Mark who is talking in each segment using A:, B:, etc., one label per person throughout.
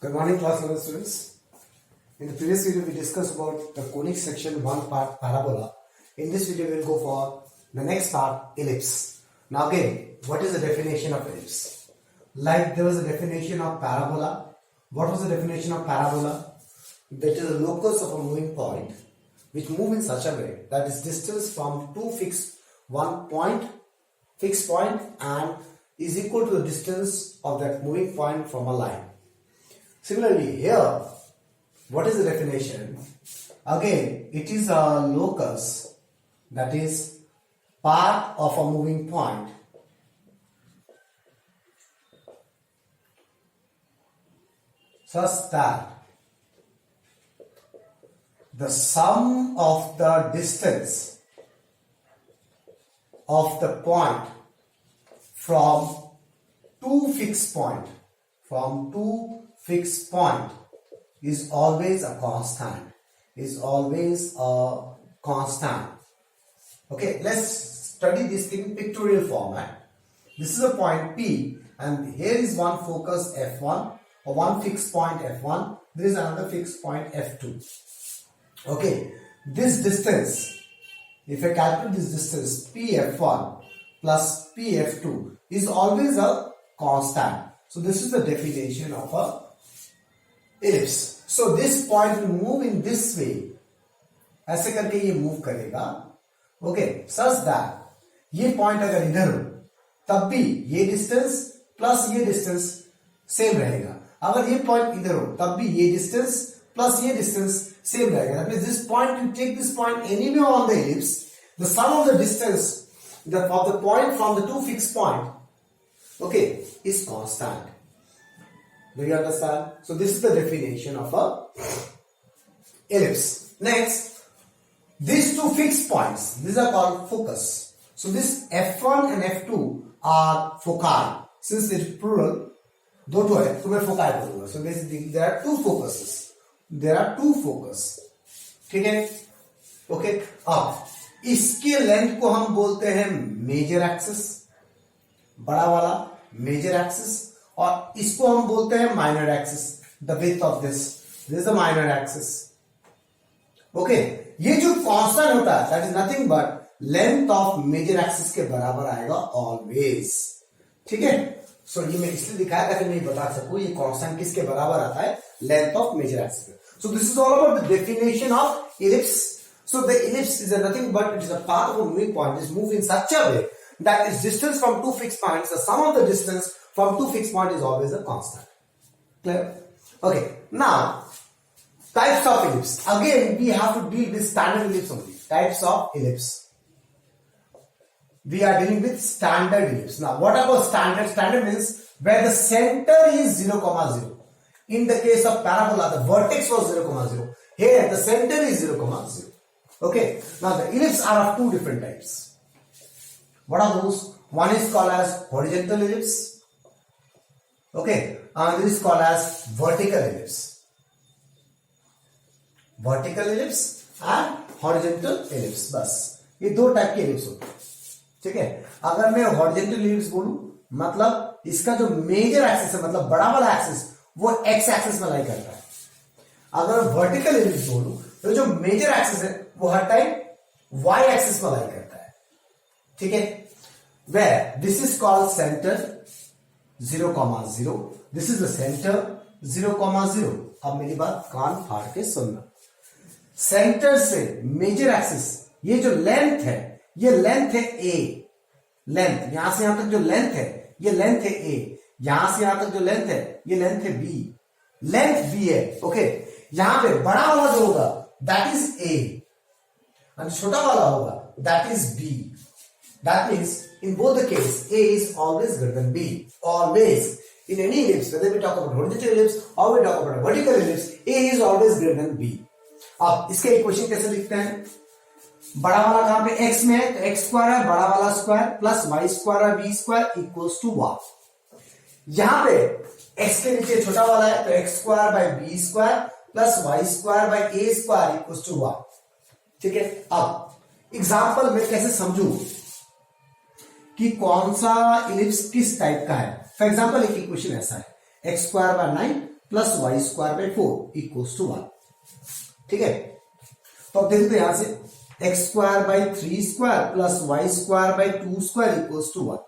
A: Good morning, class 11 students. In the previous video, we discussed about the conic section 1 part parabola. In this video, we will go for the next part, ellipse. Now again, what is the definition of ellipse? Like there was a definition of parabola. What was the definition of parabola? That is the locus of a moving point which move in such a way that is distance from fixed point and is equal to the distance of that moving point from a line. Similarly, here, what is the definition? Again, it is a locus, that is part of a moving point such that the sum of the distance of the point from two fixed point is always a constant. Okay, let's study this in pictorial format. This is a point P and here is one focus F1 or one fixed point F1. There is another fixed point F2. Okay, this distance, if I calculate this distance PF1 plus PF2 is always a constant. So this is the definition of a ellipse. So this point will move in this way. ऐसे करके ये move करेगा. Okay, such that ये point अगर इधर हो, तब भी ये distance plus ये distance same रहेगा. अगर ये point इधर हो, तब भी ये distance plus ये distance same रहेगा. That means this point, you take this point anywhere on the ellipse, the sum of the distance of the point from the two fixed point, okay, is constant. Do you understand? So this is the definition of a ellipse. Next, these two fixed points, these are called focus. So this F1 and F2 are foci. Since it is plural, दो तो है, तो मैं foci बोलूँगा. So basically there are two focuses. ठीक है? Okay. अब इसके लेंथ को हम बोलते हैं मेजर एक्सिस, बड़ा वाला मेजर एक्सिस, और इसको हम बोलते हैं minor axis. The width of this is the minor axis. Okay, ये जो कांस्टेंट होता है that is nothing but length of major axis के बराबर आएगा ऑलवेज. ठीक है? सो ये मैं इसलिए दिखाया ताकि मैं बता सकूं ये कांस्टेंट किसके बराबर आता है, length of major axis. So this is all about the definition of ellipse. So the ellipse is nothing but it is a part of a moving point. It is moved in such a way that its distance from two fixed points, the sum of the distance from two fixed points is always a constant. Clear? Okay. Now, types of ellipse. Again, we have to deal with standard ellipse only. Types of ellipse. We are dealing with standard ellipse. Now, what about standard? Standard means where the center is 0, 0. In the case of parabola, the vertex was 0, 0. Here, the center is 0, 0. Okay, now the ellipse are of two different types. What are those? One is called as horizontal ellipse. Okay, another is called as vertical ellipse. Vertical ellipse and horizontal ellipse. बस ये दो type के ellipse होते हैं. ठीक है? अगर मैं horizontal ellipse बोलूं, मतलब इसका जो मेजर एक्सिस है, मतलब बड़ा वाला एक्सिस, वो x एक्सिस में लाई करता है. अगर vertical ellipse बोलूं, तो जो मेजर एक्सिस है वो हर टाइम y एक्सिस पर लाई करता है. ठीक है? Where this is called center 0, 0. This is the center 0, 0. अब मेरी बात कान फाड़ के सुनना. सेंटर से मेजर एक्सिस, ये जो लेंथ है, ये लेंथ है a. लेंथ यहां से यहां तक जो लेंथ है, ये लेंथ है a. यहां से यहां तक जो लेंथ है, ये लेंथ है b. लेंथ b है. ओके, यहां पे बड़ा वाला जो होगा that is a and छोटा वाला होगा that is b. That means in both the case a is always greater than b. Always in any ellipse, whether we talk about horizontal ellipse or we talk about a vertical ellipse, a is always greater than b. अब इसके equation कैसे लिखते हैं? बड़ा वाला कहां पे x में है, तो x स्क्वायर है, बड़ा वाला स्क्वायर प्लस y स्क्वायर है, b स्क्वायर इक्वल्स टू 1. यहां पे x के नीचे छोटा वाला है, तो x square by b square plus y square by a square equals to 1. ठीक है? अब एग्जांपल में कैसे समझू कि कौन सा इलिप्स किस टाइप का है. फॉर एग्जाम्पल एक इक्वेशन ऐसा है, x square by 9 plus y square by 4 equals to 1। ठीक है, तो अब देखते हैं यहां से x square by 3 square plus y square by 2 square equals to 1।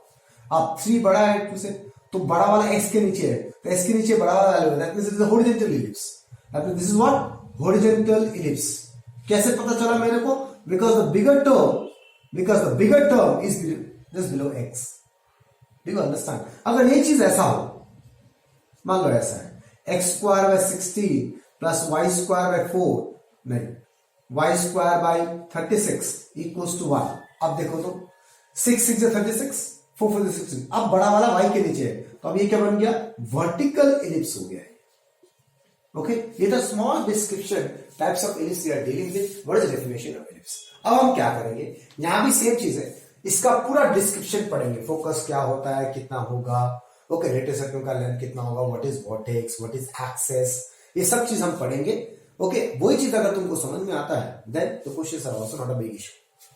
A: अब 3 बड़ा है 2 से, तो बड़ा वाला x के नीचे है, तो x के नीचे बड़ा वाला वैल्यू है, that means it is a horizontal ellipse. That means this is what horizontal ellipse. कैसे पता चला मेरे को? Because the bigger term is just below x। Do you understand? अगर ये चीज ऐसा हो, मान लो ऐसा है x square by 16 plus y square by 4, नहीं y square by 36 equals to 1। अब देखो तो 6 6 से 36, 4 4 से 16। अब बड़ा वाला y के नीचे है, तो अब ये क्या बन गया? वर्टिकल इलिप्स हो गया है। ओके, ये था small description types of ellipse we are dealing with. What is definition of ellipse? अब हम क्या करेंगे, यहां भी सेम चीज है, इसका पूरा डिस्क्रिप्शन पढ़ेंगे। फोकस क्या होता है, कितना होगा, ओके रेडियस सर्कल का लेंथ कितना होगा, what is vertex, what is axes, ये सब चीज हम पढ़ेंगे। ओके, वही चीज अगर तुमको समझ में आता है, then the questions are also not a big issue.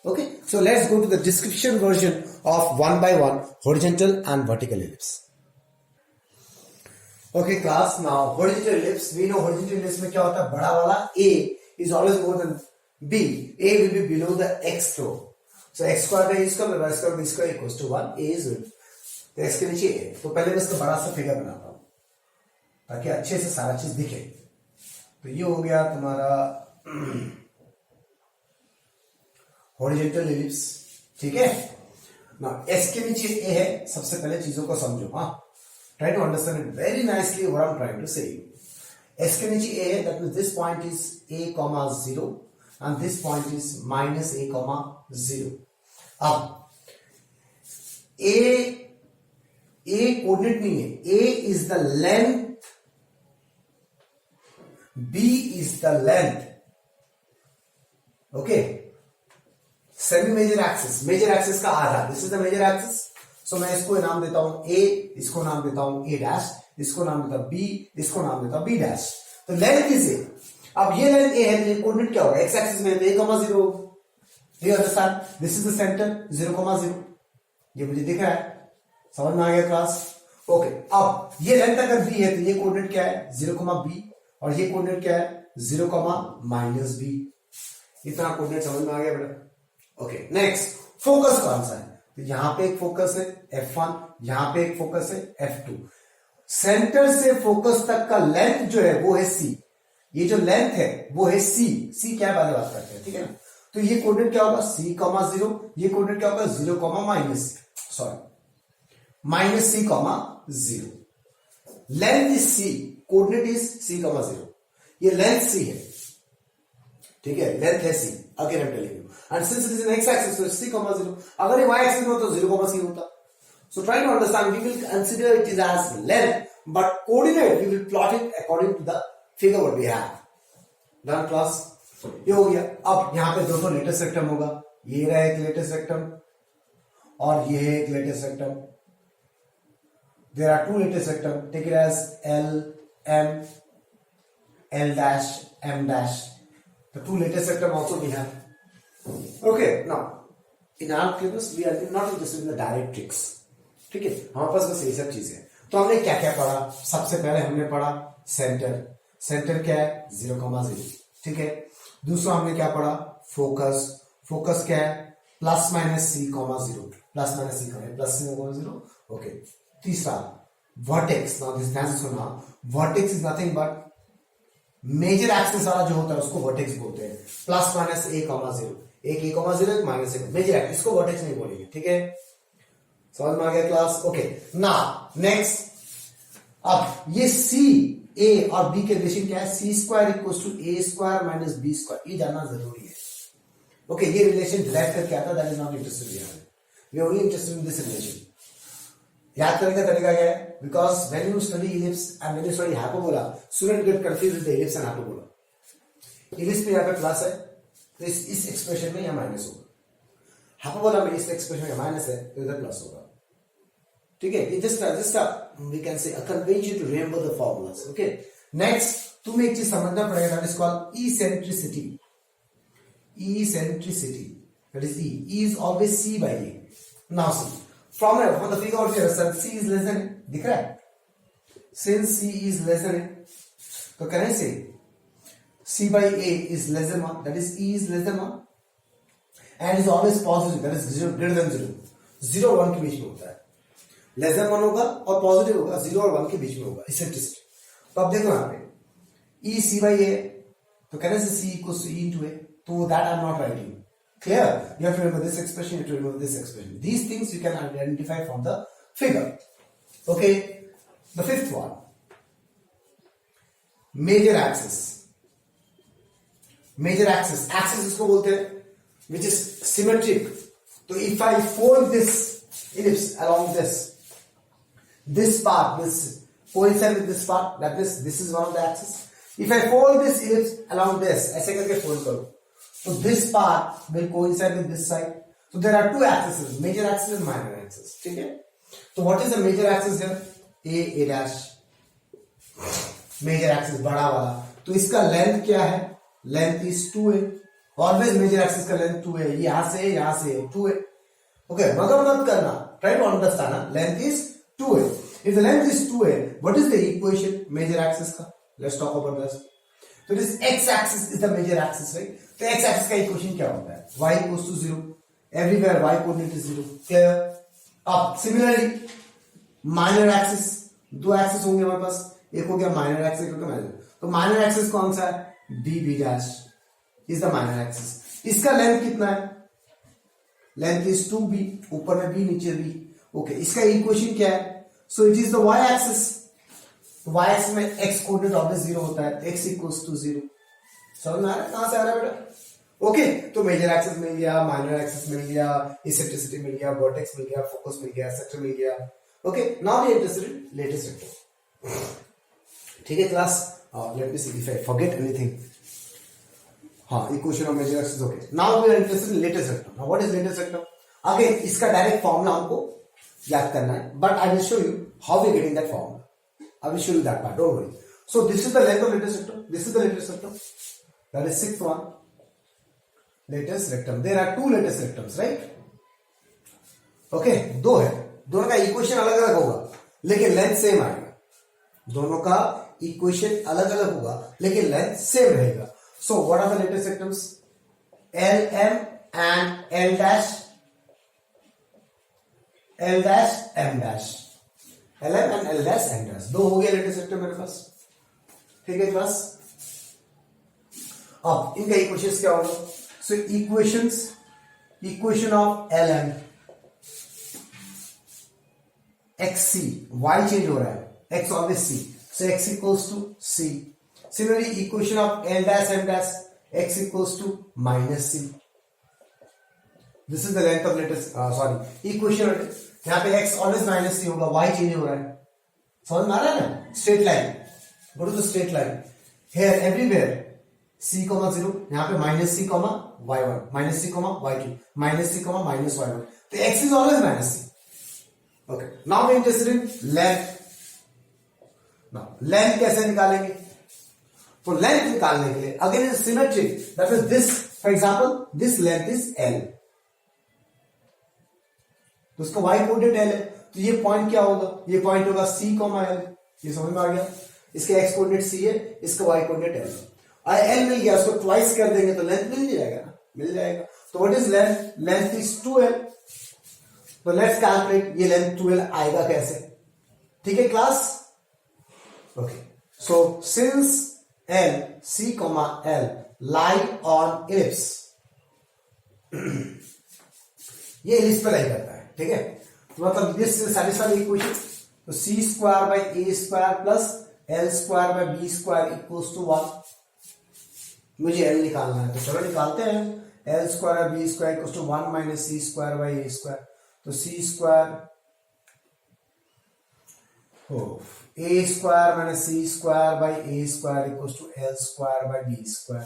A: Okay, so let's go to the description version of one by one horizontal and vertical ellipse. Okay class, now horizontal ellipse, we know horizontal ellipse में क्या होता है, बड़ा वाला a is always more than b, a will be below the x throw, so x square by a square plus y square by b square equals to 1, a is तो x के नीचे a। तो पहले मैं इसका बड़ा सा figure बनाता हूं ताकि अच्छे से सारा चीज दिखे। तो ये हो गया तुम्हारा हॉरिजॉन्टल इलिप्स। ठीक है ना, एस के नीचे ए है। सबसे पहले चीजों को समझो, हाँ, try to understand it very nicely what I am trying to say. S के नीचे ए है, that means this point is a, 0 and this point is minus a, 0। अब a कोऑर्डिनेट नहीं है, a is the length, b is the length. Okay, semi major axis, major axis का आधा, this is the major axis. So मैं इसको नाम देता हूं a, इसको नाम देता हूं a डैश, इसको नाम देता हूं b, इसको नाम देता हूं b डैश। तो लेंथ इज a। अब ये लेंथ a है, तो ये कोऑर्डिनेट क्या होगा, x एक्सिस में, तो a, 0। You understand? This is the centre 0, 0। ये मुझे दिख रहा है, समझ में आ गया क्लास? ओके, अब ये लेंथ अगर b है, तो ये कोऑर्डिनेट क्या है, 0, b, और ये कोऑर्डिनेट क्या है, 0, -b। इतना कोऑर्डिनेट समझ में आ गया बेटा? ओके, नेक्स्ट फोकस कौन सा है? तो यहां पे एक फोकस है F1, यहां पे एक फोकस है F2। सेंटर से फोकस तक का लेंथ जो है वो है C। ये जो लेंथ है वो है C। C क्या है, बाद में बात करते हैं, ठीक है ना? तो ये कोऑर्डिनेट क्या होगा, C, 0। ये कोऑर्डिनेट क्या होगा, 0, -C, -0। Length is C, coordinate is C, 0। ये लेंथ C है, ठीक है, लेंथ है C। Again I am telling you, and since it is an x axis, तो C, 0। अगर ये y एक्सिस में हो तो 0, C होता। So try to understand, we will consider it is as length, but coordinate we will plot it according to the figure what we have done class. ये हो गया। अब यहां पे दो लेटेस्ट रेक्टम होगा, ये रहा एक लेटेस्ट रेक्टम और ये है एक latus rectum. There are two latus rectum, take it as L, M, L dash, M dash. The two latest rectum also we have. Okay, now in our class we are not interested in the directrix. ठीक है, हमारे पास बस ये सब चीजें हैं। तो हमने क्या क्या पढ़ा? सबसे पहले हमने पढ़ा सेंटर। सेंटर क्या है, 0, 0। ठीक है, दूसरा हमने क्या पढ़ा, फोकस। फोकस क्या है, ±C, 0, ±C, +0। ओके, तीसरा वर्टेक्स। नाउ दिस ध्यान से सुनना, vertex is nothing but major axis वाला जो होता है उसको वर्टेक्स बोलते हैं। ±A, 0, एक A, 0, एक -A, मेजर एक्सिस, इसको वर्टेक्स नहीं बोलेंगे। ठीक है, समझ में आ गया क्लास? ओके, ना नेक्स्ट, अब ये C, A और B के रिलेशन क्या है, C² = A² - B², ये जानना जरूरी है। ओके, ये रिलेशन डिराइव करके आता है, that is not interested here, we are only interested in this relation. याद करने का तरीका क्या है, because when you study ellipse and when you study hyperbola, student get confused with the ellipse and hyperbola. Ellipse में यहाँ पे plus है, तो इस एक्सप्रेशन में यहाँ माइनस होगा। हाइपरबोला में इस एक्सप्रेशन में माइनस है, तो इधर प्लस होगा। ठीक है, just we can say a convention to remember the formulas. Okay, next तुम्हें एक चीज समझना पड़ेगा, that is called eccentricity. Eccentricity, that is E is always C by A। Now see, from the figure of your son, C is less than, दिख रहा है? Since C is less than A, तो करें से c by a is less than 1, that is e is less than 1 and is always positive, that is greater than 0. 0 और 1 के बीच में होता है, लेस देन 1 होगा और पॉजिटिव होगा, 0 और 1 के बीच में होगा इसेंट्रिसिटी। तो अब देखो यहाँ पे e c by a, तो करें से c equals to e into a, तो that I am not writing. Clear? You have to remember this expression, you have to remember this expression. These things you can identify from the figure. Okay, the fifth one, major axis. Major axis, axis इसको बोलते हैं which is symmetric. तो if I fold this ellipse along this part, this coincide with this part, that means this is one of the axis. If I fold this ellipse along this, ऐसे करके fold करो तो this part will coincide with this side. So there are two axes, major axis and minor axis. ठीक है, तो what is the major axis here? A dash, major axis बड़ा वाला। तो इसका लेंथ क्या है? Length is 2a। Always major axis का लेंथ 2a, यहां से 2a। ओके, मगर मत करना, try to understand, length is 2a। If the length is 2a, what is the equation major axis का? Let's talk about this. तो this x axis is the major axis, right? तो x axis का equation क्या होता है? y equals to 0, everywhere y coordinate is 0। Clear? अब similarly minor axis, दो axis होंगे हमारे पास, एक हो गया माइनर एक्सिस, एक हो गया माइनर। तो माइनर एक्सिस कौन सा है? db dash is the minor axis। इसका लेंथ कितना है? लेंथ इज 2b, ऊपर में b नीचे b। ओके, इसका इक्वेशन क्या है? So it is the y axis. y axis में x कोऑर्डिनेट ऑलवेज 0 होता है, x इक्वल्स टू 0। समझ में आ रहा है कहां से आ रहा है बेटा? ओके, तो मेजर एक्सिस मिल गया, माइनर एक्सिस मिल गया, इसेंट्रिसिटी मिल गया, वर्टेक्स मिल गया, फोकस मिल गया, सेक्टर मिल गया। Okay, now we are interested in latus sector. ठीक है class, let me see if I forget anything. Equation of major axis, okay. Now we are interested in latest sector. Now what is latest sector? Again, इसका direct formula हमको याद करना है, but I will show you how we are getting that formula. I will show you that part, don't worry. So this is the length of latest sector. This is the latest sector. That is sixth one. Latest rectum. There are two latest rectums, right? Okay, दो है, दोनों का equation अलग अलग होगा लेकिन length same आएगा। दोनों का इक्वेशन अलग अलग होगा लेकिन लेंथ सेम रहेगा। So what are the latus rectums? LM and L dash M dash, LM and L dash M dash, दो हो गए लेटेस्ट सेक्टर मेरे पास। ठीक है क्लास, अब इनका इक्वेशंस क्या होगा? So equation of LM XC, y change हो रहा है, x always c, so x equals to c. Similarly, equation of L dash M dash, x equals to minus c. This is the length of latest, equation। यहाँ पे x always minus c होगा, y change हो रहा है। समझ में आ रहा है ना? Straight line, go to the straight line. Here everywhere c, 0, यहाँ पे minus c, y1, minus c, y2, minus c, minus y1. तो x is always minus c. Okay, now we are interested in length. Now length कैसे निकालेंगे? तो length निकालने के लिए again is symmetric, that means this, for example this length is L, तो उसका y coordinate L है, तो ये पॉइंट क्या होगा? ये पॉइंट होगा C, L। ये समझ में आ गया? इसका x कोऑर्डिनेट C है, इसका y कोऑर्डिनेट L है। L मिल गया, उसको ट्वाइस कर देंगे तो लेंथ मिल जाएगा ना, मिल जाएगा। तो what is length? Length is 2L। तो लेट्स कैलकुलेट ये लेंथ 2L आएगा कैसे। ठीक है class, okay. So since L, C, L lie on ellipse, ये इलिप्स पे लाई करता है। ठीक है, तो मतलब दिस सैटिस्फाई इक्वेशन। तो c square by a square plus L square by b square equals to 1। मुझे L निकालना है, तो चलो निकालते हैं। L square by b square equals to 1 minus c square by a square. तो c square a square minus c square by a square equals to L square by b square.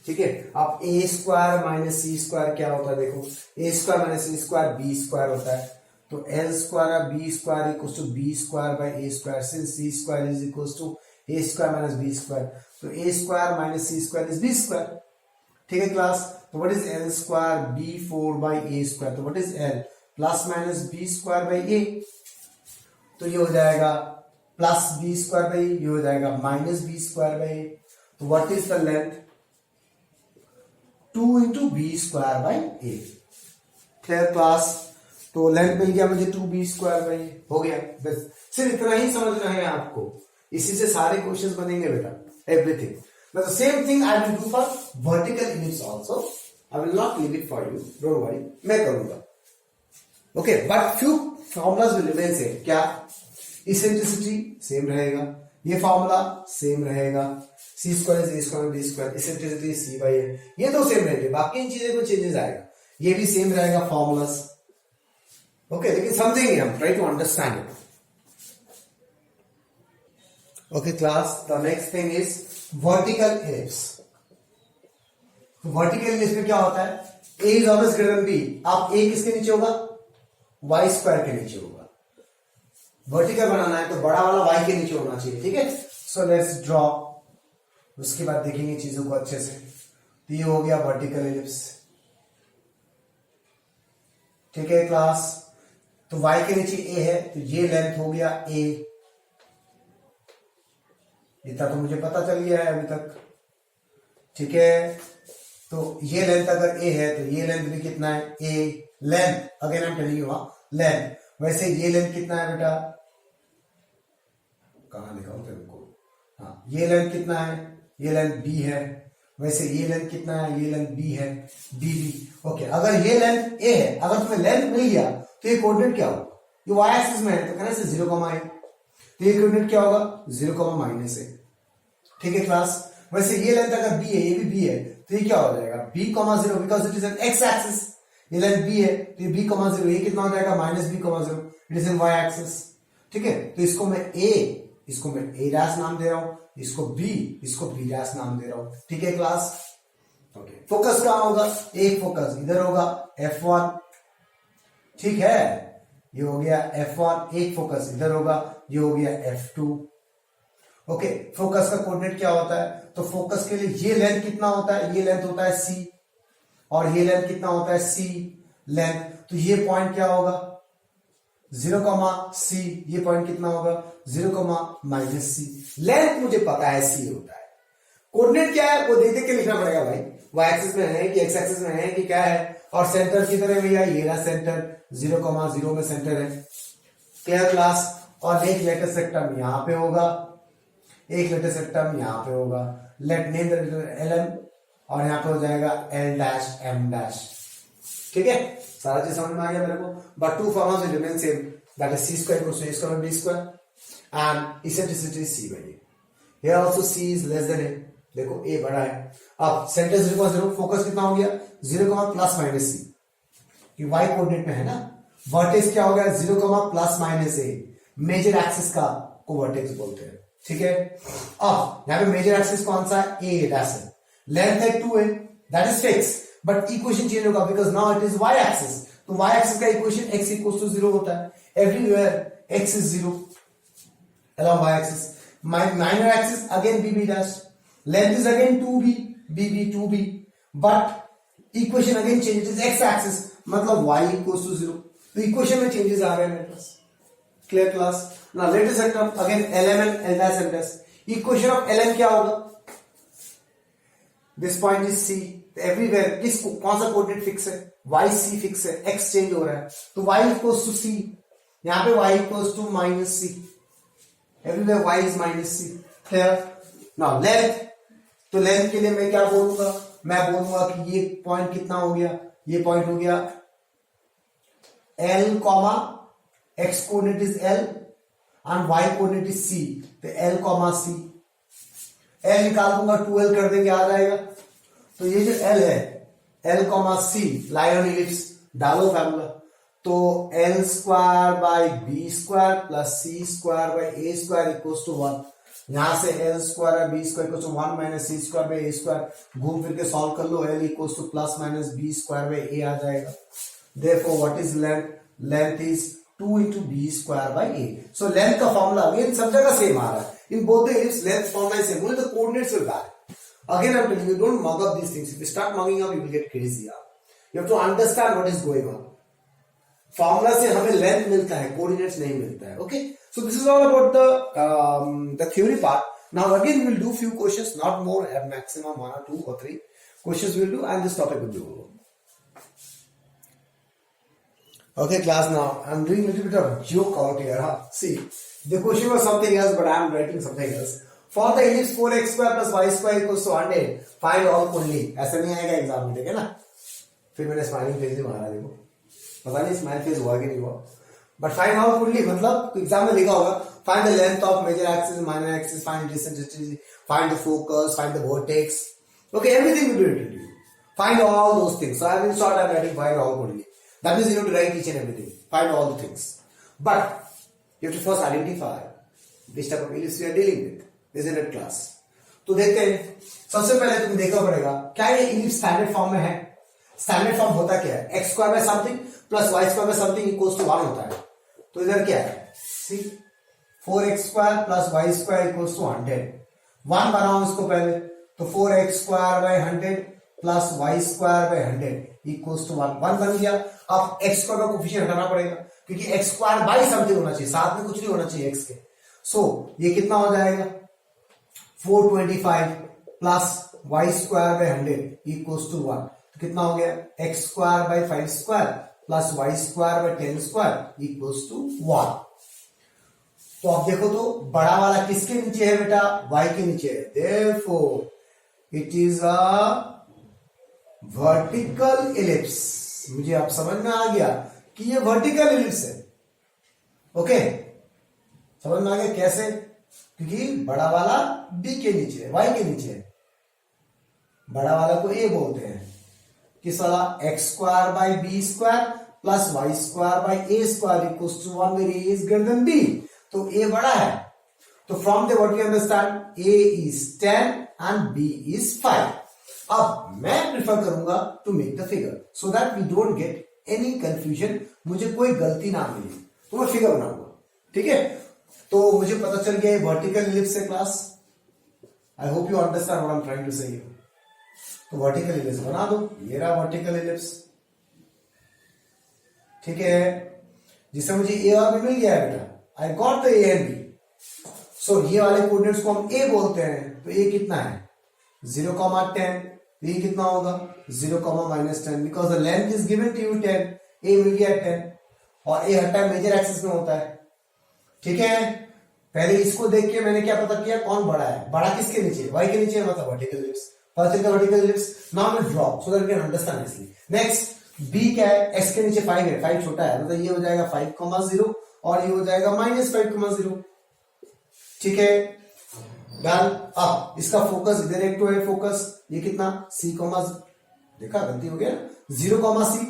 A: ठीक है, अब a square minus c square क्या होता है? देखो, a square minus c square b square होता है, तो L square b square equals to b square by a square, since c square is equals to a square minus b square, तो a square minus c square is b square. ठीक है class, तो what is L square b4 by a square, तो what is L? Plus minus b square by a, तो ये हो जाएगा plus B square by ये हो जाएगा माइनस बी स्क्वायर बाई, तो what is the length 2 into b square by a. Clear class? तो लेंथ मिल गया मुझे 2b स्क्वायर बाई, हो गया। बस सिर्फ इतना ही समझना है आपको, इसी से सारे क्वेश्चंस बनेंगे बेटा, everything. Now the same thing I will do for vertical ellipse also. I will not leave it for you, don't worry, मैं करूंगा। Okay, but few formulas will remain same। क्या? इसेंट्रिसिटी सेम रहेगा, ये formula same रहेगा, c square is a square b square, eccentricity c by a, ये तो same रहेंगे, बाकी इन चीजें को चेंजेस आएगा, ये भी सेम रहेगा फॉर्मूलास। ओके, लेकिन समझेंगे हम, try to understand it. Okay class, the next thing is vertical ellipse. Vertical ellipse में क्या होता है, a is always greater than b. आप ए किसके नीचे होगा, वाई स्क्वायर के नीचे होगा। वर्टिकल बनाना है तो बड़ा वाला वाई के नीचे होना चाहिए, ठीक है। सो लेट्स ड्रॉ, उसके बाद देखेंगे चीजों को अच्छे से। तो ये हो गया वर्टिकल एलिप्स, ठीक है क्लास। तो y के नीचे a है, तो ये लेंथ हो गया a, इतना तो मुझे पता चल गया है अभी तक, ठीक है। तो ये लेंथ अगर a है तो ये लेंथ भी कितना है a, length again I am telling you, length. वैसे ये लेंथ कितना है बेटा, कहां लिखा तेरे को, हाँ ये लेंथ कितना है, ये लेंथ b है। वैसे ये लेंथ कितना है, ये लेंथ b है, db। ओके, अगर ये लेंथ a है, अगर तुम्हें लेंथ मिल गया तो ये कोऑर्डिनेट क्या होगा, ये y एक्सिस में है तो कहना से 0, तो ये कोऑर्डिनेट क्या होगा 0, -a, ठीक है क्लास। वैसे ये लेंथ अगर b है, ये भी b है, तो ये क्या हो जाएगा b, 0, because it is an x axis. ये लेंथ b है तो ये b, 0, ये कितना हो जाएगा -b, 0, it is an y axis, ठीक है। तो इसको मैं a, इसको मैं a डैश नाम दे रहा हूं, इसको b, इसको b डैश नाम दे रहा हूं, ठीक है क्लास। ओके, फोकस कहां होगा, एक फोकस इधर होगा f1, ठीक है, ये हो गया f1, एक फोकस इधर होगा, ये हो गया f2। ओके, फोकस का कोऑर्डिनेट क्या होता है, तो फोकस के लिए ये लेंथ कितना होता है, ये लेंथ होता है c, और ये लेंथ कितना होता है c लेंथ। तो ये पॉइंट क्या होगा 0, c, ये पॉइंट कितना होगा 0, -c। लेंथ मुझे पता है c होता है, कोऑर्डिनेट क्या है वो देख देख के लिखना पड़ेगा भाई, y एक्सिस में है कि x एक्सिस में है कि क्या है, और सेंटर किधर है भैया, ये रहा सेंटर, 0, में सेंटर है। Clear class? और एक लेटेस्ट सेक्टम यहां पे होगा, एक लेटेस्ट सेक्टम यहां पे होगा, लेट नेम LM, और यहां पे हो जाएगा L डैश M डैश, ठीक है। सारा चीज समझ में आ गया मेरे को, but two formulas will remain same, that is c square equals to a square b square and eccentricity c by a। Here also c is less than a, देखो a बड़ा है। अब सेंटर 0, फोकस कितना हो गया 0, ±c, कि y coordinate में है ना। वर्टेक्स क्या हो गया 0, ±a, मेजर एक्सिस का को वर्टेक्स बोलते हैं, ठीक है। अब यहां पे मेजर एक्सिस कौन सा है, a डैश है, लेंथ है 2a, that is fix, but equation change होगा because now it is y axis. तो y एक्सिस का इक्वेशन x = 0 होता है, everywhere x is 0 along y axis। minor axis again bb dash, length is again 2b, bb 2b, but equation again changes, x axis मतलब y = 0, तो equation में changes आ रहे हैं मेरे पास। Clear class? Now let us term again lm and l dash m dash। Equation of lm क्या होगा, this point is c, everywhere किसको कौन सा कोऑर्डिनेट फिक्स है, y c फिक्स है, x चेंज हो रहा है, तो y = c, यहां पे y = -c, everywhere y is -c। Clear? Now length, तो लेंथ के लिए मैं क्या बोलूंगा, मैं बोलूंगा कि ये पॉइंट कितना हो गया, ये पॉइंट हो गया L, x coordinate is L and y coordinate is C, तो L, C, L निकाल दूंगा 2L कर देंगे आ जाएगा। तो ये जो L है L, C, line on ellipse डालो फॉर्मूला, तो L square by b square plus c square by a square equals to 1। यहां से L square by b square equals to 1 minus c square by a square, घूम फिर के solve कर लो, L equals to ± b square by a आ जाएगा। Therefore what is length, length is 2 into b square by a। So length का formula again सब जगह सेम आ रहा है, in both the ellipse length formula is same, only the coordinates will vary। Again I'm telling you, don't mug up these things, if you start mugging up you will get crazy। You have to understand what is going on। Formula से हमें length मिलता है, coordinates नहीं मिलता है. Okay, so this is all about the theory part. Now again we'll do few questions, not more, at maximum 1 or 2 or 3 questions we'll do, and this topic will be over. Okay class, now I'm doing a little bit of joke out here. Huh? See, the question was something else, but I'm writing something else. For the ellipse 4x square plus y square equals to 100, find all only. ऐसा नहीं आएगा exam में, ठीक है ना. फिर मैंने smiling face भी मारा, देखो पता नहीं स्माइल फेस हुआ कि नहीं हुआ. बट फाइंड आउट ओनली मतलब एग्जाम में लिखा होगा find the length of major axis minor axis, find distance, find the focus, find the vertex. Okay, everything will be written to you. Find all those things. So I will start I'm writing find all only. That means you have to write each and everything. Find all the things. But you have to first identify which type of ellipse we are dealing with. Isn't it class? तो देखते हैं. सबसे पहले तुम्हें देखना पड़ेगा क्या ये ellipse स्टैंडर्ड फॉर्म में है. स्टैंडर्ड फॉर्म होता क्या है? X square by something plus y square by something equals to 1 होता है. तो इधर क्या है? See 4x square plus y square equals to 100. 1 बनाओ इसको पहले, तो 4x square by 100 plus y square by 100 equals to 1 बन गया. अब एक्स स्क्वायर का कोफिशिएंट हटाना पड़ेगा क्योंकि एक्स स्क्वायर बाय समथिंग होना चाहिए, साथ में कुछ नहीं होना चाहिए एक्स के. सो ये कितना हो जाएगा? 425 plus y square by 100 equals to 1. तो कितना हो गया? X square by 5 square plus y square by 10 square equals to 1. तो अब देखो तो बड़ा वाला किसके नीचे है बेटा? वाई के नीचे है. Therefore it is a vertical ellipse. मुझे अब समझ में आ गया कि ये वर्टिकल इलिप्स है. ओके, समझ में आ गया कैसे? क्योंकि बड़ा वाला बी के नीचे है, वाई के नीचे है. बड़ा वाला को ए बोलते हैं. किस वाला? X square by b square plus y square by a square equals to 1 where a is greater than b. तो ए बड़ा है. तो from the what we understand a is 10 and b is 5. अब मैं प्रिफर करूंगा to make the figure so that we don't get any confusion, मुझे कोई गलती ना मिले. तो मैं फिगर बनाऊंगा, ठीक है. तो मुझे पता चल गया ये वर्टिकल इलिप्स है class. I hope you understand what I am trying to say. तो वर्टिकल इलिप्स बना दो. ये रहा वर्टिकल इलिप्स, ठीक है, जिससे मुझे ए और बी मिल गया है बेटा. I got the a and b. So ये वाले कोऑर्डिनेट्स को हम ए बोलते हैं. तो ए कितना है? 0,10. ये कितना होगा? 0,-10 because the length is given to you 10. A मिल गया 10 और ए हर टाइम मेजर एक्सिस में होता है, ठीक है. पहले इसको देख के मैंने क्या पता किया कौन बड़ा है. बड़ा किसके नीचे? वाई के नीचे, मतलब वर्टिकल इलिप्स. पता चल गया vertical ellipse. Now will draw so that we can understand easily. Next b क्या है? एक्स के नीचे 5 है. 5 छोटा है, मतलब ये हो जाएगा 5,0 और ये हो जाएगा -5,0. ठीक है, डन. अब इसका फोकस इधर एक तो है फोकस. ये कितना? C, देखा गलती हो गया, 0,C.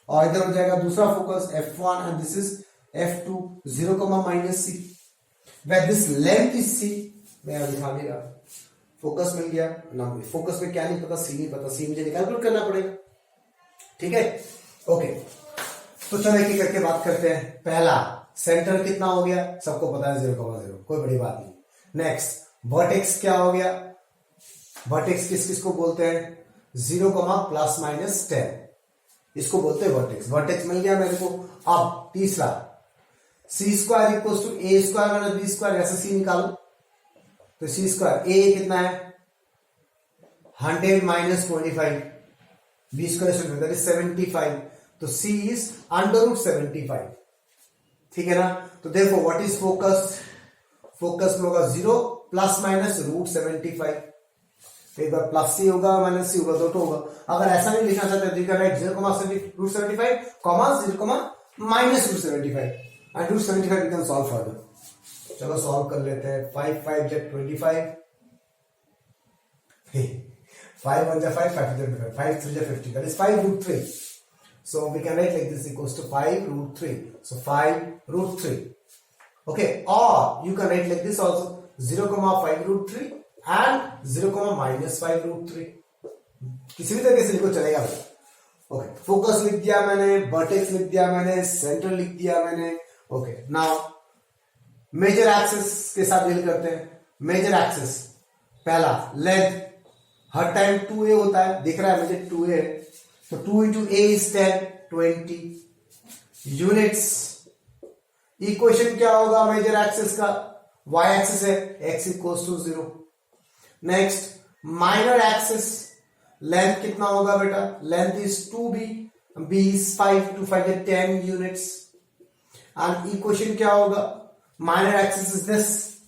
A: और इधर हो जाएगा दूसरा focus F1 and this is F2, 0,-C. where this length is C. मैं अभी दिखा देगा. फोकस मिल गया ना. फोकस में क्या नहीं पता? C नहीं पता. C मुझे कैलकुलेट करना पड़ेगा, ठीक है. ओके, तो चलो एक एक करके बात करते हैं. पहला सेंटर कितना हो गया? सबको पता है 0,0, कोई बड़ी बात नहीं. नेक्स्ट वर्टेक्स क्या हो गया? वर्टेक्स किस किस को बोलते हैं? 0,+-10 इसको बोलते हैं वर्टेक्स. वर्टेक्स मिल गया मेरे को. अब तीसरा c square equals to a square minus b square. ऐसे सी निकालो. तो सी स्क्वायर ए कितना है? 100 - 25. B square that is 75. तो सी इज √75, ठीक है ना. तो देखो व्हाट इज फोकस? फोकस में होगा 0 ± √75. एक बार प्लस सी होगा माइनस सी होगा, दोनों होगा. अगर ऐसा नहीं लिखना चाहते तो you can write 0,75, -√75 and √75 we can solve further. चलो सॉल्व कर लेते हैं. 5 5 × 25, 5 1 × 5, 5 2 × 5, 5 3 × 50, that is 5√3. So we can write like this equals to 5√3. So 5√3. Okay, or you can write like this also 0,5√3 and 0,-5√3. किसी भी तरीके से लिखो चलेगा. ओके, फोकस लिख दिया मैंने, वर्टेक्स लिख दिया मैंने, सेंटर लिख दिया मैंने. ओके, नाउ मेजर एक्सिस के साथ डील करते हैं. मेजर एक्सिस पहला लेंथ हर टाइम 2a होता है. दिख रहा है मुझे 2a. तो 2 × a is 10, 20. यूनिट्स। इक्वेशन क्या होगा मेजर एक्सिस का, वाई एक्सिस है, x equals to 0। Next minor axis, length कितना होगा बेटा, length is 2b, b is 5, 2 5 is 10 units। and equation क्या होगा, minor axis is this,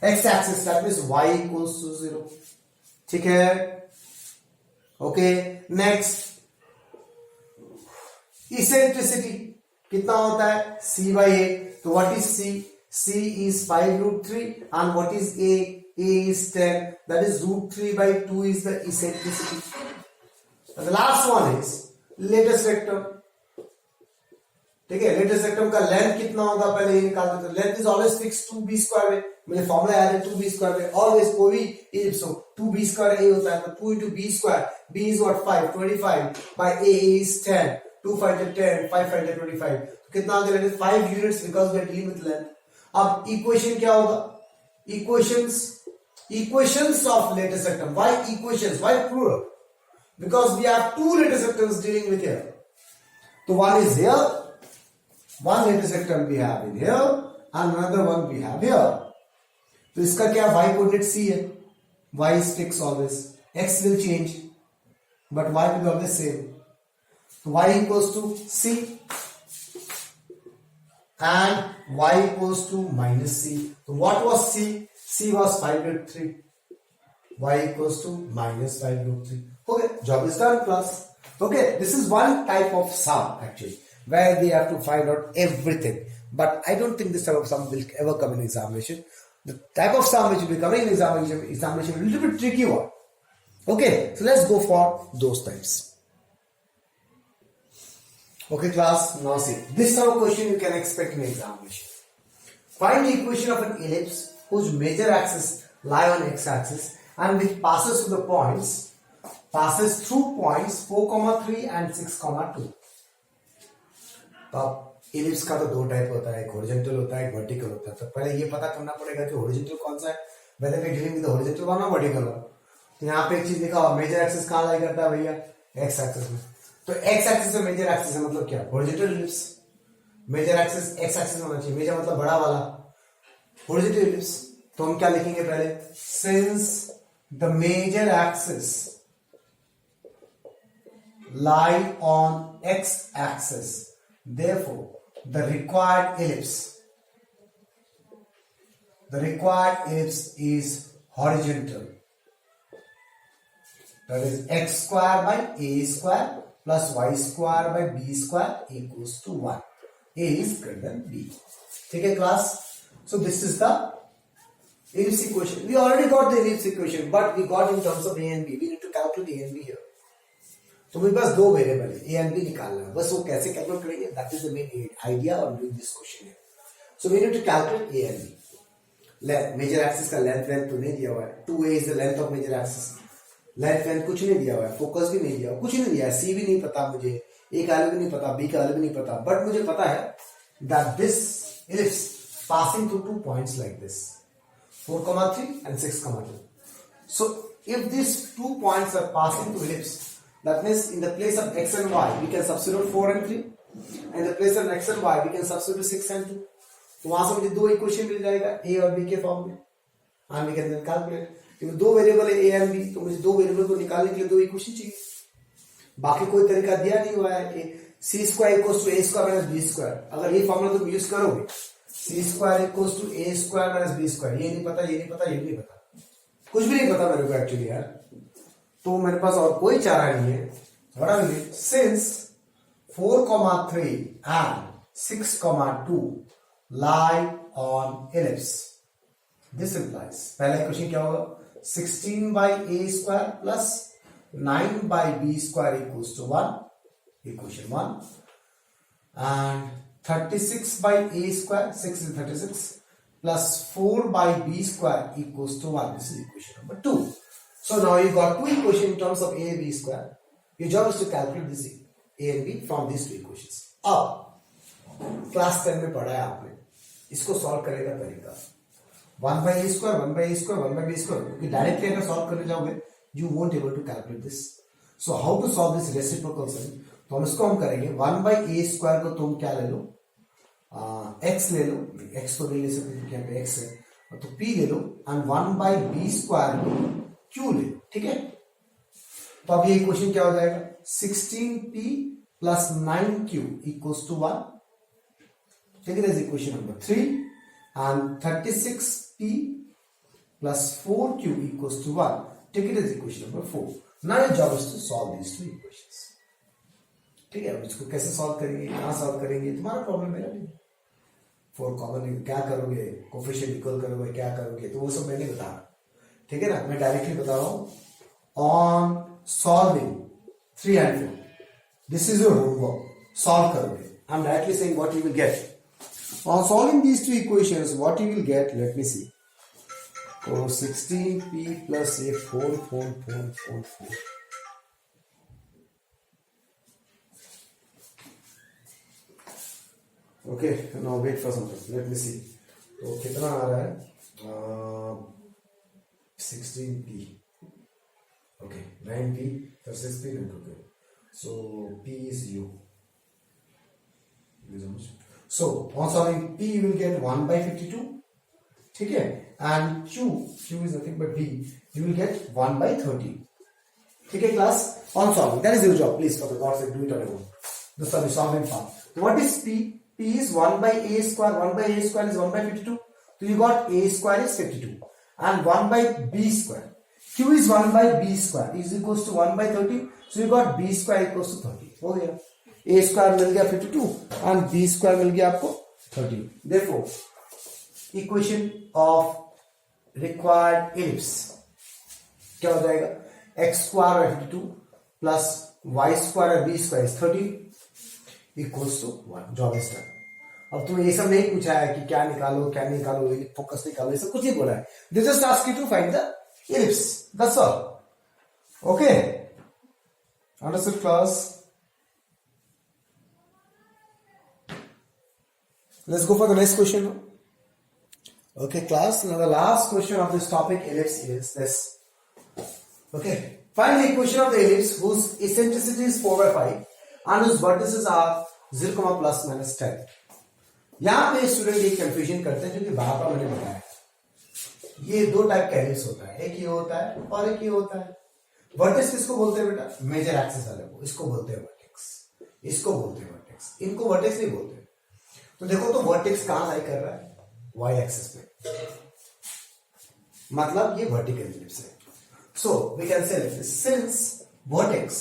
A: x axis, that means y equals to 0। ठीक है, okay. Next eccentricity कितना होता है, c by a। तो what is c, c is 5√3 and what is a is 10, that is √3 by 2 is the eccentricity। and the last one is latus rectum. ठीक है, latus rectum का length कितना होगा पहले ये निकाल देते हैं। Length is always fix 2b square में, मुझे फॉर्मूला याद है 2b स्क्वायर में, ऑलवेज कोई भी इलिप्स हो 2b स्क्वायर a होता है, तो 2 into b square, b is what 5, 25 by a is 10, 2 5 is 10, 5 5 is 25, तो कितना आ गया, 5 units because we are dealing with length. अब इक्वेशन क्या होगा, equations of latus rectum. Why equations, why plural, because we have two latest rectums dealing with here। So one is here, one latest rectum we have in here and another one we have here। तो इसका क्या y coordinate c है, y is fixed always, x will change but y will be always same। So y equals to c and y equals to minus c। So what was c, c was 5√3, y equals to minus 5√3। Okay, job is done class। Okay, this is one type of sum actually where they have to find out everything, but I don't think this type of sum will ever come in examination। The type of sum which will be coming in examination is a little bit tricky one। Okay, so let's go for those types। Okay class, now see this type of question you can expect in examination। Find the equation of an ellipse whose major axis lie on x-axis and which passes through the points 4,3 and 6,2। तो अब ellipse का तो दो type होता है, एक horizontal होता है, एक वर्टिकल होता है। तो पहले ये पता करना पड़ेगा कि हॉरिजॉन्टल कौन सा है, whether we dealing with horizontal one और वर्टिकल वन। तो यहाँ पे एक चीज लिखा हुआ, मेजर एक्सिस कहाँ लाई करता है भैया, एक्स एक्सिस में। तो एक्स एक्सिस में मेजर एक्सिस है मतलब क्या, horizontal ellipse. Major axis x axis होना चाहिए, मेजर मतलब बड़ा वाला, हॉरिजॉन्टल इलिप्स। तो हम क्या लिखेंगे पहले, since the major axis lie on x-axis, therefore the required ellipse is horizontal, that is x square by a square plus y square by b square equals to 1। a is greater than b। ठीक है class, so this is the ellipse equation। we already got the ellipse equation but we got in terms of a and b, we need to calculate a and b here। तो मेरे पास दो variable है, ए and B निकालना है, बस वो कैसे calculate करेंगे, that is the main idea of doing this question है। So we need to calculate a and b. Major axis का लेंथ तो नहीं दिया हुआ है, 2a is the length of major axis. Length कुछ नहीं दिया हुआ है, फोकस भी नहीं दिया हुआ, कुछ नहीं दिया है, सी भी नहीं पता मुझे, ए का वैल्यू भी नहीं पता, बी का वैल्यू भी नहीं पता, बट मुझे पता है that this ellipse passing through 2 points like this 4,3 and 6,2। So if these 2 points are passing through ellipse, that means in the place of x and y we can substitute 4 and 3, and in the place of x and y we can substitute 6 and 2। तो वहां से मुझे दो equation मिल जाएगा a और b के form में, and we can then calculate। क्योंकि दो वेरिएबल है a एंड b, तो मुझे दो वेरिएबल को निकालने के लिए दो इक्वेशन चाहिए, बाकी कोई तरीका दिया नहीं हुआ है। c square equals to a square minus b square, अगर ये फॉर्मूला तुम यूज करोगे, c square equals to a square minus b square, ये नहीं पता, ये नहीं पता, ये नहीं पता, कुछ भी नहीं पता मेरे को एक्चुअली यार, तो मेरे पास और कोई चारा नहीं है। What I will do, since 4,3 and 6,2 lie on ellipse, this implies पहला इक्वेशन क्या होगा, 16 by a square plus 9 by b square equals to 1, equation 1, and 36 by a square, 6 is 36, plus 4 by b square equals to 1, this is equation number 2। So now you got two equations in terms of a and b square। Your job is to calculate this a and b from these two equations। अब class 10 में पढ़ा है आपने, इसको solve करेगा तरीका 1 by a square 1 by a square 1 by b square, क्योंकि directly अगर सॉल्व करने जाओगे you won't able to calculate this। So how to solve this reciprocal sum? तो हम इसको हम करेंगे 1/a² को तुम क्या ले लो, x ले लो, x तो नहीं ले सकते क्योंकि यहाँ पे x है, तो p ले लो, एंड 1/b² को q ले लो, ठीक है। तो अब ये इक्वेशन क्या हो जाएगा, 16p plus 9q equals to 1. Take it as equation number 3, and 36p plus 4q equals to 1. Take it as equation number 4. Now your job is to solve these two equations. ठीक है, अब इसको कैसे solve करेंगे, कहां solve करेंगे, तुम्हारा problem मेरा नहीं। 4 कॉमन क्या करोगे, कोफिशिएंट इक्वल करोगे, क्या करोगे, तो वो सब मैं नहीं बता रहा, ठीक है ना, मैं डायरेक्टली बता रहा हूं on solving 3 and 4. This is your homework. Solve करोगे. I'm directly saying what you will get. On solving these two equations, what you will get, let me see. So 16p plus a 4. Okay, now wait for something. Let me see. तो कितना आ रहा है? 16p. Okay, 9p, 36p, okay. So p is u. So on solving p you will get 1/52. ठीक है, and q is nothing but b. You will get 1/30. ठीक है class, on solving that is your job. Please for the God's sake do it on your own. This is the solving part. What is p? P is 1/a². 1/a² is 1/52. So you got a² is 52 and 1/b². Q is 1/b² is equals to 1/30. So you got b² equals to 30. हो गया, a² मिल गया 52 and b² मिल गया आपको 30. Therefore, equation of required ellipse क्या हो जाएगा, x² और 52 plus y² और b² is 30 equals to 1. Job is done. अब तुम्हें ये सब नहीं पूछा है कि क्या निकालो, क्या निकालो, फोकस निकालो, ये सब कुछ नहीं बोला है. They just ask you to find the ellipse. That's all. Okay. Understood class? Let's go for the next question. Okay class, now the last question of this topic ellipse is this. Okay, find the equation of the ellipse whose eccentricity is 4/5 and whose vertices are 0, ±10. यहां पे student एक confusion करते हैं जो कि बार बार मैंने बताया, ये दो टाइप का एलिप्स होता है, एक ये होता है और एक ये होता है. वर्टेक्स किसको बोलते हैं बेटा, मेजर एक्सिस वाले को, इसको बोलते हैं वर्टेक्स, इसको बोलते हैं वर्टेक्स, इनको वर्टेक्स नहीं बोलते. तो देखो तो वर्टेक्स कहां लाई कर रहा है, वाई एक्सिस पे, मतलब ये वर्टिकल एलिप्स है. So we can say since vertex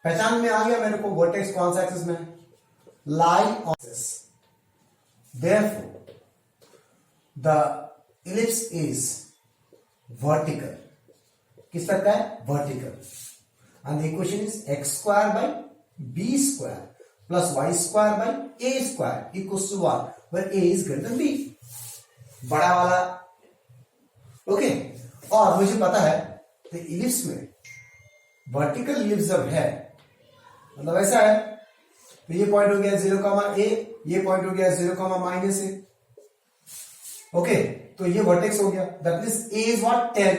A: पहचान में आ गया मेरे को, वर्टेक्स कौन सा एक्सिस में, lie on axis, therefore the ellipse is vertical. किस तरह का है, vertical. And the equation is x² by b² plus y² by a² equals to 1, where a is greater than b, बड़ा वाला. ओके, और मुझे पता है तो इलिप्स में वर्टिकल इलिप्स जब है मतलब ऐसा है, तो ये पॉइंट हो गया 0, ये पॉइंट हो गया 0, -a. ओके, तो ये वर्टेक्स हो गया, that means a is what 10.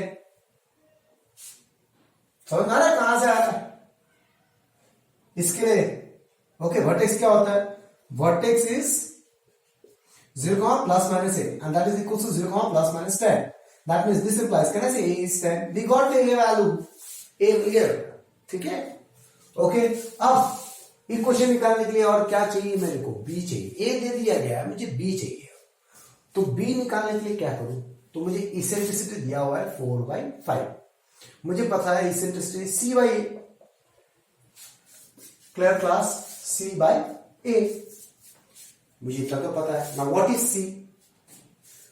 A: समझ आ रहा है कहां से आ रहा है इसके लिए. ओके, वर्टेक्स क्या होता है, vertex is 0, ±a and that is equals to 0, ±10. That means this implies, can I say a is 10? We got the a value, a here, ठीक है. ओके, अब इक्वेशन निकालने के लिए और क्या चाहिए मेरे को, b चाहिए. a दे दिया गया है, मुझे b चाहिए. तो b निकालने के लिए क्या करूं, तो मुझे इसेंट्रिसिटी दिया हुआ है 4/5. मुझे पता है eccentricity c/a. Clear class, c/a मुझे इतना तो पता है. नाउ व्हाट इज c,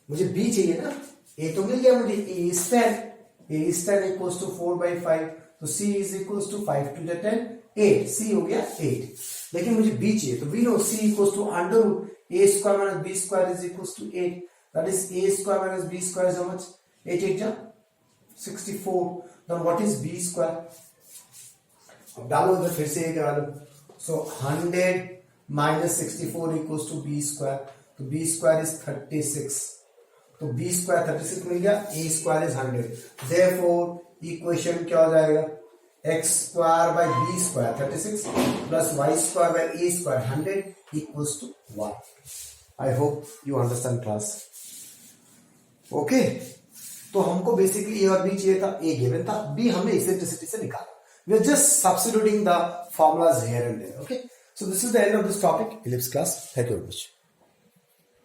A: मुझे b चाहिए ना, a तो मिल गया मुझे, a is 10, a is 10 equals to 4/5, तो c is equals to 5 to the 10, 8. c हो गया 8, लेकिन मुझे b चाहिए, तो we know c equals to √ a² minus b² is equals to 8. That is a² minus b² is how much, 8 8 64. Then what is b², अब डालो इधर फिर से एक डालो. So 100 minus 64 equals to b², तो b² is 36, तो b² 36 मिल गया, a² is 100. Therefore इक्वेशन क्या हो जाएगा, x square by b square 36 plus y square by a square 100 equals to 1. I hope you understand class. Okay, तो हमको basically a और b चाहिए था, ए गिवन था, बी हमने इसेंट्रिसिटी से निकाला. We are just substituting the formulas here and there. Okay, so this is the end of this topic, ellipse class. Thank you very much.